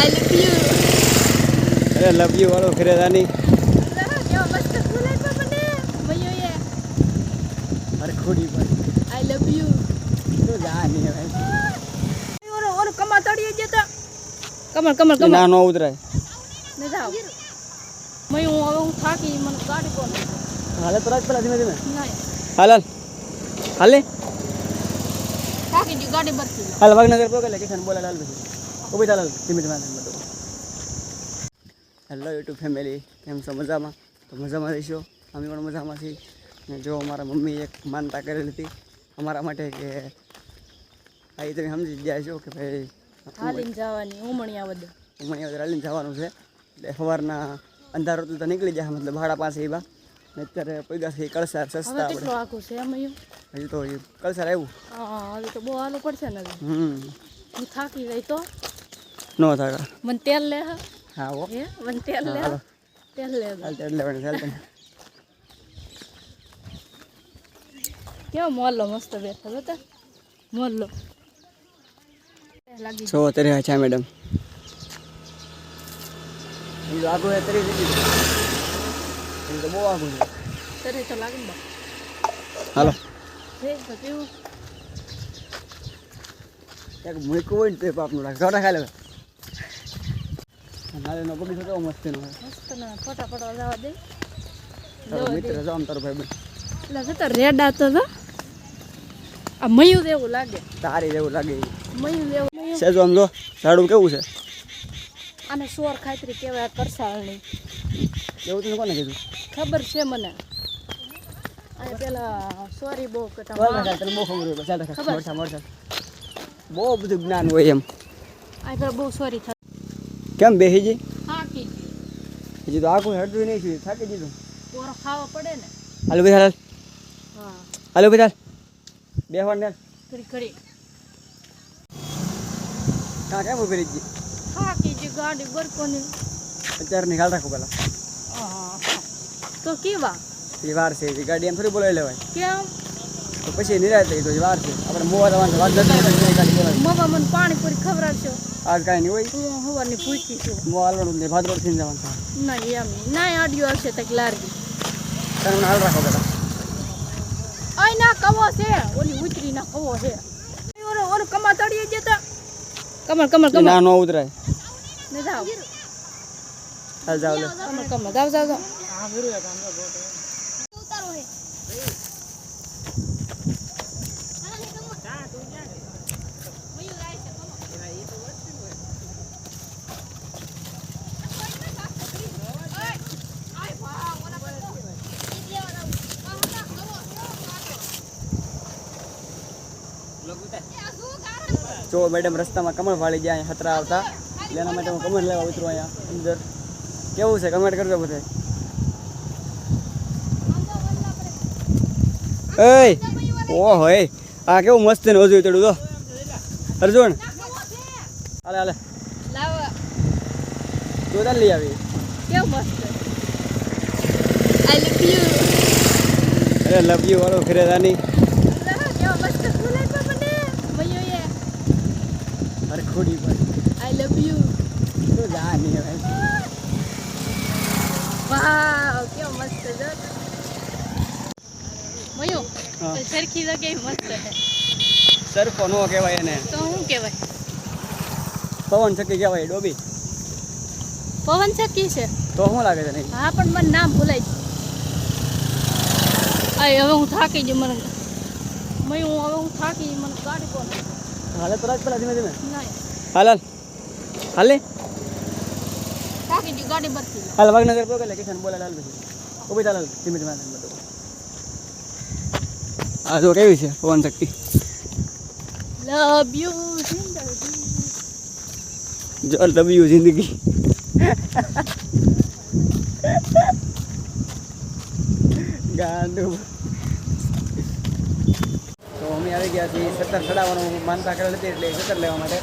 I love you. અરે love you વાળો ઘરે જાની કેવો મસ્ત ફૂલ આપ્યો મને મયો એ. અરે ખોડી પર આઈ લવ યુ. તો જાની હવે ઓલો કમા તળિયે જતો કમર ના નો ઉતરાય ને જાવ મયો હવે હું થાકી મને ગાડી કોણ હાલે તો રાત પેલા ધીમે ધીમે નહીં હાલ હાલે થાકી જી ગાડી બરતી હાલ વાગનગર પોકે લે કિશન બોલા લાલ પછી ઉભી ચાલ ધીમે ધીમે હેલો યુટ્યુબ ફેમિલી કેમ છો મજામાં તો મજામાં રહીશો અમે પણ મજામાં છીએ ને જો અમારા મમ્મી એક માનતા કરેલી હતી અમારા માટે કે આ તમે સમજી ગયા છો કે ભાઈ હાલીને જવાની ઉમણિયા વદ હાલીને જવાનું છે એટલે સવારના અંધારો તો નીકળી જાય મતલબ ભાડા પાસે એવા ને અત્યારે પૈસાથી કળસાર સસ્તા હવે કેટલું આખું છે મયો હજી તો કળસાર આવ્યું હા હવે તો બહુ હાલું પડશે ને હું થાકી જાય તો નો થાકા મને તેલ લે હા ઓ હે મને તેલ લે તેલ લે હાલ તેલ લેવાનું ચાલતે કેવો મોલ્લો મસ્ત બેઠો હતો મોલ્લો લાગી છો અત્યારે છે મેડમ એ આગળ અત્યારે નથી એ તો બહુ આગળ છે તરે તો લાગે ને હાલો હે તો કેવું એક મૂકવું હોય ને તો પાપનું રાખે ઘોડા ખાઈ લેવા નાળીનો બગીચો કેવો મસ્ત નો મસ્ત ના ફટાફટ જવા દે તારો મિત્ર જો આમ તારો ભાઈ બન એટલે જતો રેડા તો આ મયું જેવું લાગે તારી જેવું લાગે મયું જેવું સેજો આમ જો ઝાડું કેવું છે આને સોર ખાતરી કહેવાય કરસાળની એવું તને કોને કીધું ખબર છે મને આ પેલા સોરી બહુ કટા તને બહુ ખબર હોય ચાલ મળતા મળતા બહુ બધું જ્ઞાન હોય એમ આ પેલા બહુ સોરી થાય કેમ બેસી જઈ થાકી હજી તો આખું હેડતું નહીં થયું થાકી દીધું પોરો ખાવા પડે ને હાલો ભાઈ હાલ હા હાલો ભાઈ હાલ બેહવાને ઘડી ઘડી હા કેમ ઉભી રહી ગઈ થાકી જે ગાડી બરકોની અત્યારે નિકાલ રાખો પેલા તો કેવા એ વાર છે એ ગાડી એમ થોડી બોલાવી લેવાય કેમ તો પછી નિરાશ થઈ તો વાર છે આપણે મોવા જવાનું વાત નથી ગાડી બોલાવી મમ્મા મને પાણીપુરી ખવડાવશો આજ કાંઈ નહીં હોય હું હવાની ભૂખી છું મોવા હાલવાનું ને ભાદરોડ થઈને જવાનું થાય નહીં એમ નહીં આડ્યું હશે તક લારવી તમે મને હાલ રાખો પેલા આઈ ના કવો છે ઓલી ઉતરી ના કવો છે ઓલો કમા તળિયે જતા કમર ના નો ઉતરાય ને જાવ હાલ જાવ લે કમર જાવ ઉતારો હે જો મેડમ રસ્તામાં કમળ વાળી જાય ખતરા આવતા એટલે એના માટે હું કમળ લેવા ઉતરું અહીંયા અંદર કેવું છે કમેન્ટ કરજો બધા એ ઓહો એ આ કેવું મસ્ત ને ઓજું ચડું તો અર્જુન હાલે હાલે લાવ તું તાર લઈ આવી કેવું મસ્ત આઈ લવ યુ. અરે લવ યુ વાળો ઘરે જાની કેવો મસ્ત ફૂલ આપ્યો મને મયો એ. અરે ખોડી પર આઈ લવ યુ. તો જાની હવે વાવ કેવો મસ્ત જો મયો હા. સરખી જગ્યાએ મસ્ત છે સરખો નો કહેવાય એને તો શું કહેવાય પવન ચક્કી કહેવાય ડોબી પવન ચક્કી છે તો શું લાગે છે નહીં હા પણ મને નામ ભૂલાય છે આય હવે હું થાકી જ મને મયું હવે હું થાકી મને ગાડી કોણ હાલે તો રાત પેલા ધીમે ધીમે નહીં હાલ હાલ હાલે થાકી જ ગાડી બરતી હાલ વાગનગર પોકે લે કિશન બોલા લાલ પછી ઉભી ચાલ ધીમે ધીમે આ જો કેવી છે પવન ચક્કી લવ યુ જિંદગી જો લવ યુ જિંદગી ગાંડું તો અમે આવી ગયા છીએ 17 ચડાવવાનું માનતા કરેલ હતી એટલે 17 લેવા માટે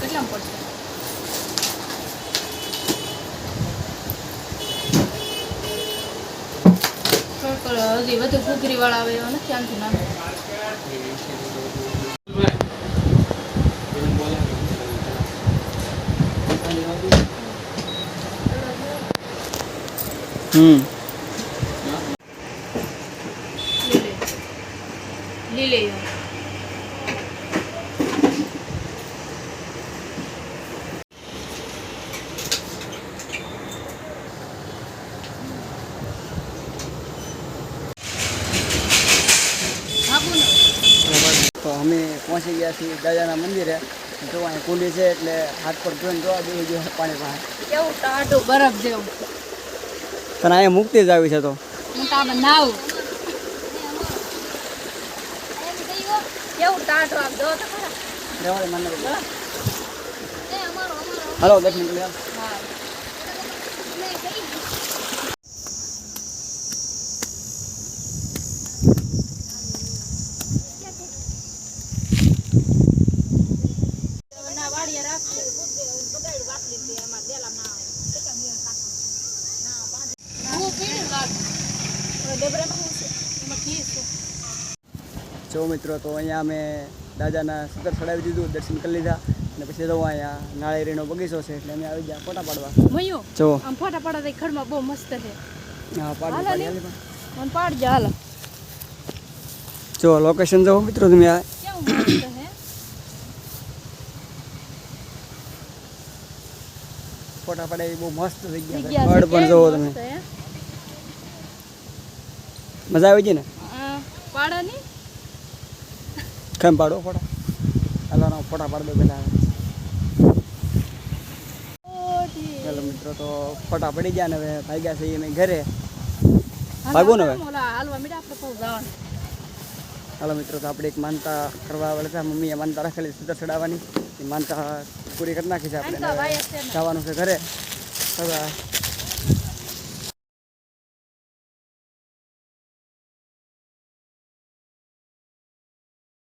કેટલા પડશે હજી વધુ ઘૂઘરી વાળા આવે એવા નથી આનથી નાનો લીલે તો અમે પહોંચી ગયા છીએ દાદાના મંદિરે. જો અહીં કુંડી છે એટલે હાથ પર ધોઈને જોવા બેસી ગયો પાણી પાસે. કેવું ટાઢું બરફ જેવું. તને અહીંયા મુક્તિ જ આવી છે તો હું તો આમાં નાવ કેવું ટાઢું આમ જો તો ખરા. રહેવાડે મને હાલો દર્શન કરી આવો. હા જો મિત્રો તો અહીંયા અમે દાદાના સતર ચડાવી દીધું, દર્શન કરી લીધા અને પછી તો અહીંયા નાળિયેરીનો બગીચો છે એટલે અમે આવી ગયા ફોટા પાડવા. મયો જો આમ ફોટા પાડતા ખડમાં બહુ મસ્ત છે. હા હાલો ને. પાડી મને પાડજો હાલો. જો લોકેશન જો મિત્રો તમે આ કેવું મસ્ત છે. ફોટા પાડે બહુ મસ્ત જગ્યા છે. જગ્યા વડ છે, પણ કેવી જોવો મસ્ત તમે. છે. મજા આવી ગઈ ને? પાડાની કેમ પાડો ફોટા? હાલો ફોટા પાડ દો પેલા. ચાલો મિત્રો તો ફોટા પડી ગયા ને હવે ભાગ્યા છે અમે ઘરે. ભાગો ને હવે. હાલવા મીડા આપણે બહુ જવાનું. હાલો મિત્રો તો આપણે એક માનતા કરવા આવેલા હતા. મમ્મીએ માનતા રાખેલી સતર ચડાવવાની, એ માનતા પૂરી કરી નાખી છે આપણે. આમ તો ભાઈ હશે ને. જવાનું છે ઘરે. હવે